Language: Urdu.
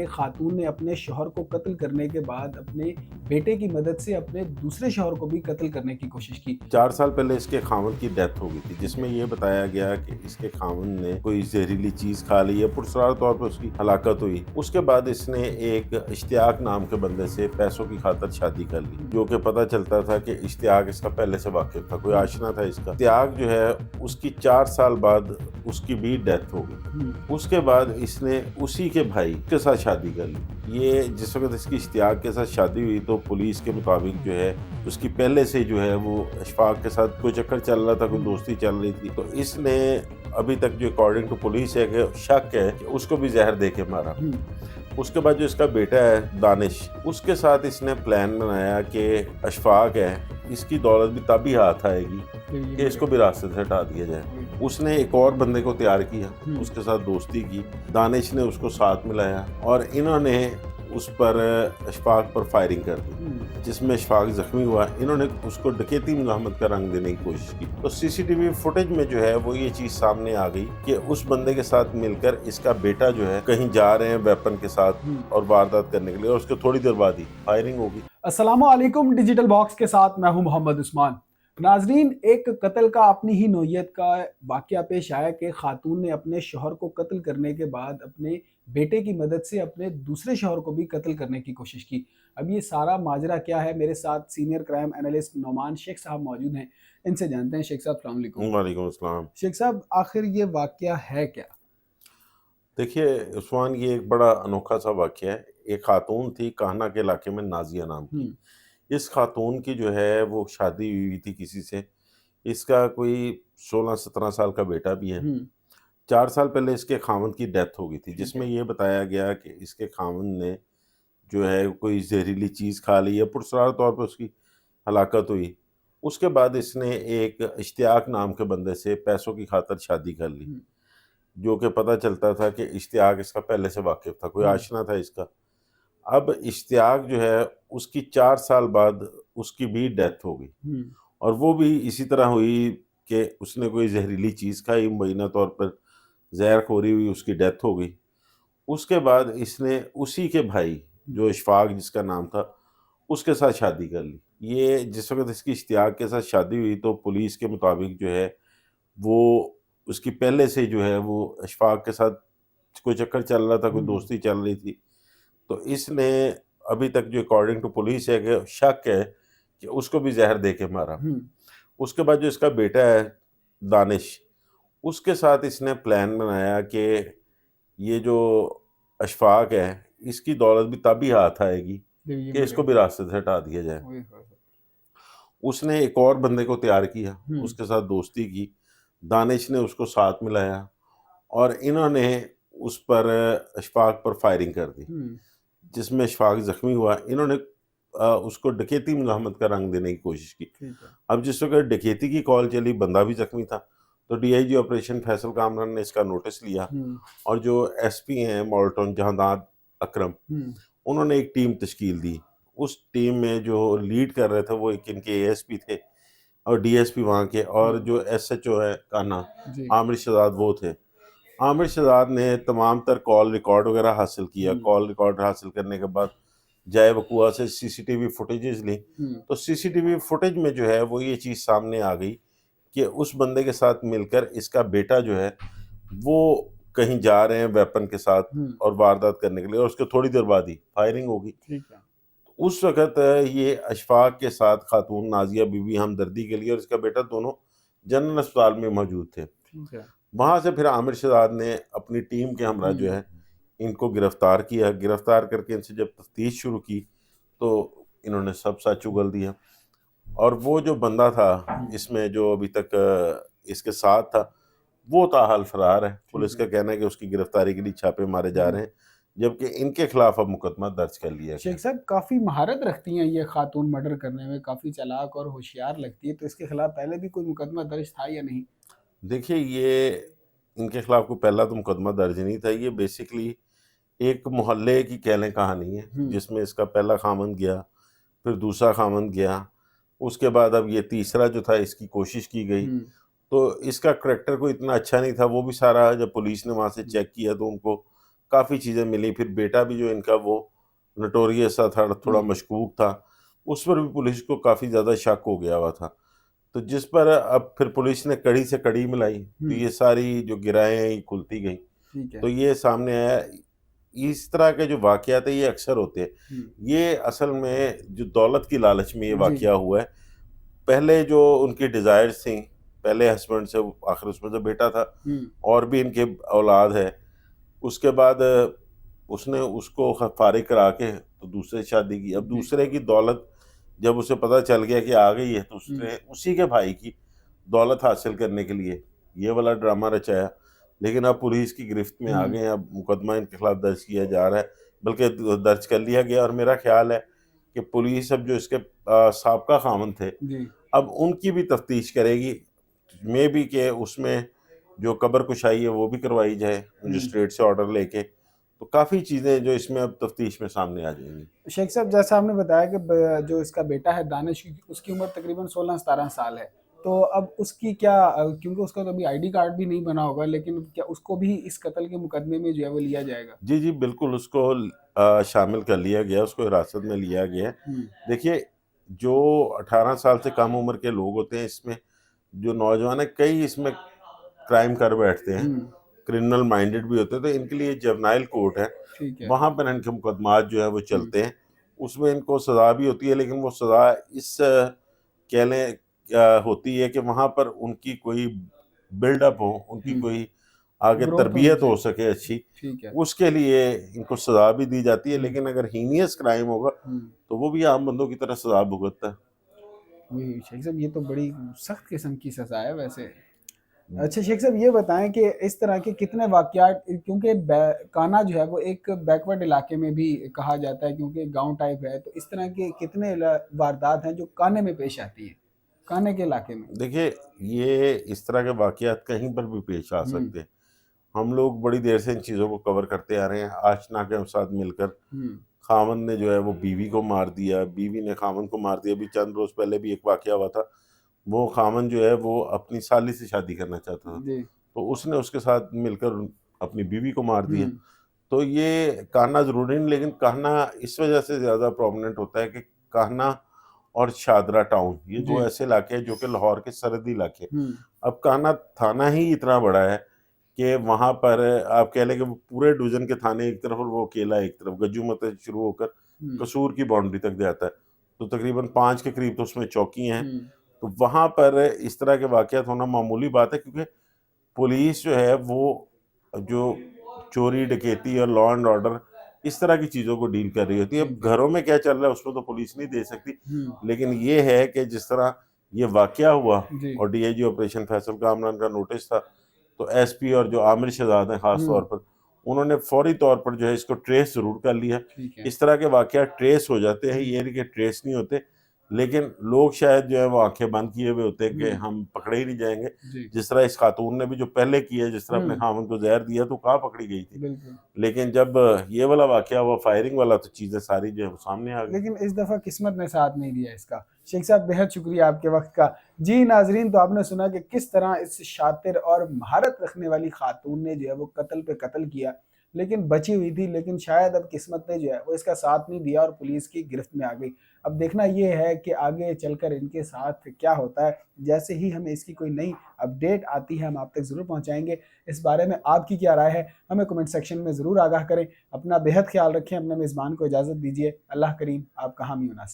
کہ خاتون نے اپنے شوہر کو قتل کرنے کے بعد اپنے بیٹے کی مدد سے اپنے دوسرے شوہر کو بھی قتل کرنے کی کوشش کی۔ 4 سال پہلے اس کے خاوند کی ڈیتھ ہو گئی تھی، جس میں یہ بتایا گیا کہ اس کے خاوند نے کوئی زہریلی چیز کھا لی ہے، پرسرار طور پر اس کی ہلاکت ہوئی۔ اس کے بعد اس نے ایک اشتیاق نام کے بندے سے پیسوں کی خاطر شادی کر لی، جو کہ پتہ چلتا تھا کہ اشتیاق اس کا پہلے سے واقف تھا، کوئی آشنا تھا اس کا۔ اشتیاق جو ہے اس کی 4 سال بعد اس کی بھی ڈیتھ ہو گئی۔ اس کے بعد اس نے اسی کے بھائی کے ساتھ شادی کر لی۔ یہ جس وقت اس کی اشتیاق کے ساتھ شادی ہوئی تو پولیس کے مطابق جو ہے اس کی پہلے سے جو ہے وہ اشفاق کے ساتھ کوئی چکر چل رہا تھا، کوئی دوستی چل رہی تھی، تو اس نے ابھی تک جو اکارڈنگ ٹو پولیس ہے کہ شک ہے کہ اس کو بھی زہر دے کے مارا۔ اس کے بعد جو اس کا بیٹا ہے دانش، اس کے ساتھ اس نے پلان بنایا کہ اشفاق ہے اس کی دولت بھی تبھی ہاتھ آئے گی کہ اس کو بھی راستے سے ہٹا دیا جائے۔ اس نے ایک اور بندے کو تیار کیا، اس کے ساتھ دوستی کی، دانش نے اس کو ساتھ ملایا اور انہوں نے اس پر اشفاق پر فائرنگ کر دی، جس میں اشفاق زخمی ہوا۔ انہوں نے اس کو ڈکیتی مزاحمت کا رنگ دینے کی کوشش کی، تو سی سی ٹی وی فوٹیج میں جو ہے وہ یہ چیز سامنے آ گئی کہ اس بندے کے ساتھ مل کر اس کا بیٹا جو ہے کہیں جا رہے ہیں ویپن کے ساتھ اور واردات کرنے کے لیے، اور اس کے تھوڑی دیر بعد ہی فائرنگ ہوگی۔ السلام علیکم، ڈیجیٹل باکس کے ساتھ میں ہوں محمد عثمان۔ ناظرین، ایک قتل کا اپنی ہی نوعیت کا واقعہ پیش آیا کہ خاتون نے اپنے شوہر کو قتل کرنے کے بعد اپنے بیٹے کی مدد سے اپنے دوسرے شوہر کو بھی قتل کرنے کی کوشش کی۔ اب یہ سارا ماجرا کیا ہے، میرے ساتھ سینئر کرائم انالسٹ نعمان شیخ صاحب موجود ہیں، ان سے جانتے ہیں۔ شیخ صاحب السلام علیکم۔ وعلیکم السلام۔ شیخ صاحب، آخر یہ واقعہ ہے کیا؟ دیکھیے عثمان، یہ ایک بڑا انوکھا سا واقعہ ہے۔ ایک خاتون تھی کاہنا کے علاقے میں، نازیہ نام کی۔ اس خاتون کی جو ہے وہ شادی ہوئی تھی کسی سے، اس کا کوئی 16-17 سال کا بیٹا بھی ہے۔ 4 سال پہلے اس کے خاوند کی ڈیتھ ہو گئی تھی، جس میں یہ بتایا گیا کہ اس کے خاوند نے جو ہے کوئی زہریلی چیز کھا لی ہے، پرسرار طور پر اس کی ہلاکت ہوئی۔ اس کے بعد اس نے ایک اشتیاق نام کے بندے سے پیسوں کی خاطر شادی کر لی، جو کہ پتہ چلتا تھا کہ اشتیاق اس کا پہلے سے واقف تھا، کوئی آشنا تھا اس کا۔ اب اشتیاق جو ہے اس کی 4 سال بعد اس کی بھی ڈیتھ ہو گئی، اور وہ بھی اسی طرح ہوئی کہ اس نے کوئی زہریلی چیز کھائی، مبینہ طور پر زہر خوری ہوئی، اس کی ڈیتھ ہو گئی۔ اس کے بعد اس نے اسی کے بھائی جو اشفاق جس کا نام تھا، اس کے ساتھ شادی کر لی۔ یہ جس وقت اس کی اشتیاق کے ساتھ شادی ہوئی تو پولیس کے مطابق جو ہے وہ اس کی پہلے سے جو ہے وہ اشفاق کے ساتھ کوئی چکر چل رہا تھا، کوئی دوستی چل رہی تھی، تو اس نے ابھی تک جو اکارڈنگ ٹو پولیس ہے کہ شک ہے کہ اس کو بھی زہر دے کے مارا۔ اس کے بعد جو اس کا بیٹا ہے دانش، اس کے ساتھ اس نے پلان بنایا کہ یہ جو اشفاق ہے اس کی دولت بھی تبھی ہاتھ آئے گی کہ اس کو بھی راستے سے ہٹا دیا جائے۔ اس نے ایک اور بندے کو تیار کیا، اس کے ساتھ دوستی کی، دانش نے اس کو ساتھ ملایا اور انہوں نے اس پر اشفاق پر فائرنگ کر دی، جس میں اشفاق زخمی ہوا۔ انہوں نے اس کو ڈکیتی مزاحمت کا رنگ دینے کی کوشش کی۔ اب جس وقت ڈکیتی کی کال چلی، بندہ بھی زخمی تھا، تو D I G operation Faisal Kamran نے اس کا نوٹس لیا، اور جو ایس پی ہیں مالٹن جہانداد اکرم، انہوں نے ایک ٹیم تشکیل دی۔ اس ٹیم میں جو لیڈ کر رہے تھے وہ ایک ان کے اے ایس پی تھے اور ڈی ایس پی وہاں کے، اور جو ایس ایچ او ہے کانا عامر شہزاد وہ تھے۔ عامر شہزاد نے تمام تر کال ریکارڈ وغیرہ حاصل کیا۔ کال ریکارڈ حاصل کرنے کے بعد جائے وقوع سے سی سی ٹی وی فوٹیجز لی، تو سی سی ٹی وی فوٹیج میں جو ہے وہ یہ چیز سامنے آ گئی کہ اس بندے کے ساتھ مل کر اس کا بیٹا جو ہے وہ کہیں جا رہے ہیں ویپن کے ساتھ اور واردات کرنے کے لیے، اور اس کے تھوڑی دیر بعد ہی فائرنگ ہوگی۔ اس وقت یہ اشفاق کے ساتھ خاتون نازیہ بی بی ہمدردی کے لیے اور اس کا بیٹا دونوں جنرل اسپتال میں موجود تھے۔ وہاں سے پھر عامر شہزاد نے اپنی ٹیم کے ہمراہ جو ہے ان کو گرفتار کیا۔ گرفتار کر کے ان سے جب تفتیش شروع کی تو انہوں نے سب سچ اگل دیا، اور وہ جو بندہ تھا اس میں جو ابھی تک اس کے ساتھ تھا وہ تاحال فرار ہے۔ پولیس کا کہنا ہے کہ اس کی گرفتاری کے لیے چھاپے مارے جا رہے ہیں، جبکہ ان کے خلاف اب مقدمہ درج کر لیا گیا۔ شیخ صاحب، کافی مہارت رکھتی ہیں یہ خاتون مرڈر کرنے میں، کافی چالاک اور ہوشیار لگتی ہے، تو اس کے خلاف پہلے بھی کوئی مقدمہ درج تھا یا نہیں؟ دیکھیے، یہ ان کے خلاف کوئی پہلا تو مقدمہ درج نہیں تھا۔ یہ بیسکلی ایک محلے کی کہہ لیں کہانی ہے، جس میں اس کا پہلا خامند گیا، پھر دوسرا خامند گیا، اس کے بعد اب یہ تیسرا جو تھا اس کی کوشش کی گئی، تو اس کا کریکٹر کوئی اتنا اچھا نہیں تھا۔ وہ بھی سارا جب پولیس نے وہاں سے چیک کیا تو ان کو کافی چیزیں ملی. پھر بیٹا بھی جو ان کا وہ نٹوریس تھا, تھوڑا مشکوک تھا, اس پر بھی پولیس کو کافی زیادہ شک ہو گیا ہوا تھا. تو جس پر اب پھر پولیس نے کڑی سے کڑی ملائی تو یہ ساری جو گرہیں ہیں یہ کھلتی گئیں. تو یہ سامنے آیا. اس طرح کے جو واقعات ہیں یہ اکثر ہوتے ہیں. یہ اصل میں جو دولت کی لالچ میں یہ واقعہ ہوا ہے. پہلے جو ان کی ڈیزائرز تھیں, پہلے ہسبینڈ سے, آخر اس میں سے بیٹا تھا اور بھی ان کے اولاد ہے, اس کے بعد اس نے اس کو فارغ کرا کے تو دوسرے شادی کی. اب دوسرے کی دولت جب اسے پتہ چل گیا کہ آ گئی ہے تو اس نے اسی کے بھائی کی دولت حاصل کرنے کے لیے یہ والا ڈرامہ رچایا. لیکن اب پولیس کی گرفت میں آ گئے ہیں. اب مقدمہ ان کے خلاف درج کیا جا رہا ہے, بلکہ درج کر لیا گیا. اور میرا خیال ہے کہ پولیس اب جو اس کے سابقہ خاوند تھے اب ان کی بھی تفتیش کرے گی. میں بھی کہ اس میں جو قبر کشائی ہے وہ بھی کروائی جائے مجسٹریٹ سے آرڈر لے کے. تو کافی چیزیں جو اس میں اب تفتیش میں سامنے آ جائیں گی. شیخ صاحب جیسا آپ نے بتایا کہ جو اس کا بیٹا ہے دانش, اس کی عمر تقریباً 16-17 سال ہے, تو اب اس کی کیا, کیونکہ اس کا تو ابھی ID کارڈ بھی نہیں بنا ہوگا, لیکن کیا اس کو بھی اس قتل کے مقدمے میں جو ہے وہ لیا جائے گا؟ جی بالکل, اس کو شامل کر لیا گیا, اس کو حراست میں لیا گیا. دیکھیے جو 18 سال سے کم عمر کے لوگ ہوتے ہیں اس میں جو نوجوان ہیں, کئی اس میں کرائم کر بیٹھتے ہیں, کرمنل مائنڈڈ بھی ہوتے ہیں. تو ان کے لیے جرنائل کورٹ ہے, وہاں پر ان کے مقدمات جو ہے وہ چلتے ہیں. اس میں ان کو سزا بھی ہوتی ہے, لیکن وہ سزا اس کہہ لیں ہوتی ہے کہ وہاں پر ان کی کوئی بلڈ اپ ہو, ان کی کوئی آگے تربیت ہو سکے اچھی, اس کے لیے ان کو سزا بھی دی جاتی ہے. لیکن اگر ہینیس کرائم ہوگا تو وہ بھی عام بندوں کی طرح سزا بھگتتا ہے. شیخ صاحب یہ تو بڑی سخت قسم کی سزا ہے ویسے. اچھا شیخ صاحب یہ بتائیں کہ اس طرح کے کتنے واقعات, کیونکہ کانا جو ہے وہ ایک بیکورڈ علاقے میں بھی کہا جاتا ہے کیونکہ گاؤں ٹائپ ہے, تو اس طرح کے کتنے واردات ہیں جو کانے میں پیش آتی ہیں, کانے کے علاقے میں؟ دیکھیے یہ اس طرح کے واقعات کہیں پر بھی پیش آ سکتے ہیں. ہم لوگ بڑی دیر سے ان چیزوں کو کور کرتے آ رہے ہیں. آشنا کے ساتھ مل کر خاوند نے جو ہے وہ بیوی کو مار دیا, بیوی نے خاوند کو مار دیا. ابھی چند روز پہلے بھی ایک واقعہ ہوا تھا, وہ خاوند جو ہے وہ اپنی سالی سے شادی کرنا چاہتا تھا تو اس نے اس کے ساتھ مل کر اپنی بیوی کو مار دیا. تو یہ کاہنا ضروری نہیں, لیکن کاہنا اس وجہ سے زیادہ پرومننٹ ہوتا ہے کہ کاہنا اور شادرہ ٹاؤن یہ دو ایسے علاقے ہیں جو کہ لاہور کے سرحدی علاقے. اب کاہنا تھانہ ہی اتنا بڑا ہے کہ وہاں پر آپ کہہ لیں کہ پورے ڈویژن کے تھانے ایک طرف اور وہ اکیلا ایک طرف, گجومت شروع ہو کر قصور کی باؤنڈری تک جاتا ہے. تو تقریباً 5 کے قریب تو اس میں چوکی ہیں. تو وہاں پر اس طرح کے واقعات ہونا معمولی بات ہے, کیونکہ پولیس جو ہے وہ جو چوری ڈکیتی اور لا اینڈ آرڈر اس طرح کی چیزوں کو ڈیل کر رہی ہوتی ہے. اب گھروں میں کیا چل رہا ہے اس میں تو پولیس نہیں دے سکتی, لیکن یہ ہے کہ جس طرح یہ واقعہ ہوا اور DIG آپریشن فیصل کامران کا نوٹس تھا, تو SP اور جو عامر شہزاد ہیں خاص طور پر, انہوں نے فوری طور پر جو ہے اس کو ٹریس ضرور کر لیا. اس طرح کے واقعات ٹریس ہو جاتے ہیں, یہ نہیں کہ ٹریس نہیں ہوتے, لیکن لوگ شاید جو ہے وہ آنکھیں بند کیے ہوئے ہوتے ہیں کہ ہم پکڑے ہی نہیں جائیں گے. جس طرح اس خاتون نے بھی جو پہلے کیا, جس طرح اپنے خاوند کو زہر دیا تو کہاں پکڑی گئی تھی, لیکن جب یہ والا واقعہ ہوا فائرنگ والا تو چیزیں ساری جو ہے سامنے آ گئی. لیکن اس دفعہ قسمت نے ساتھ نہیں دیا اس کا. شیخ صاحب بہت شکریہ آپ کے وقت کا. جی ناظرین, تو آپ نے سنا کہ کس طرح اس شاطر اور مہارت رکھنے والی خاتون نے جو ہے وہ قتل پہ قتل کیا, لیکن بچی ہوئی تھی, لیکن شاید اب قسمت نے جو ہے وہ اس کا ساتھ نہیں دیا اور پولیس کی گرفت میں آ گئی. اب دیکھنا یہ ہے کہ آگے چل کر ان کے ساتھ کیا ہوتا ہے. جیسے ہی ہمیں اس کی کوئی نئی اپڈیٹ آتی ہے ہم آپ تک ضرور پہنچائیں گے. اس بارے میں آپ کی کیا رائے ہے ہمیں کمنٹ سیکشن میں ضرور آگاہ کریں. اپنا بہت خیال رکھیں, اپنے میزبان کو اجازت دیجیے. اللہ کریم آپ کا حامی و ناصر.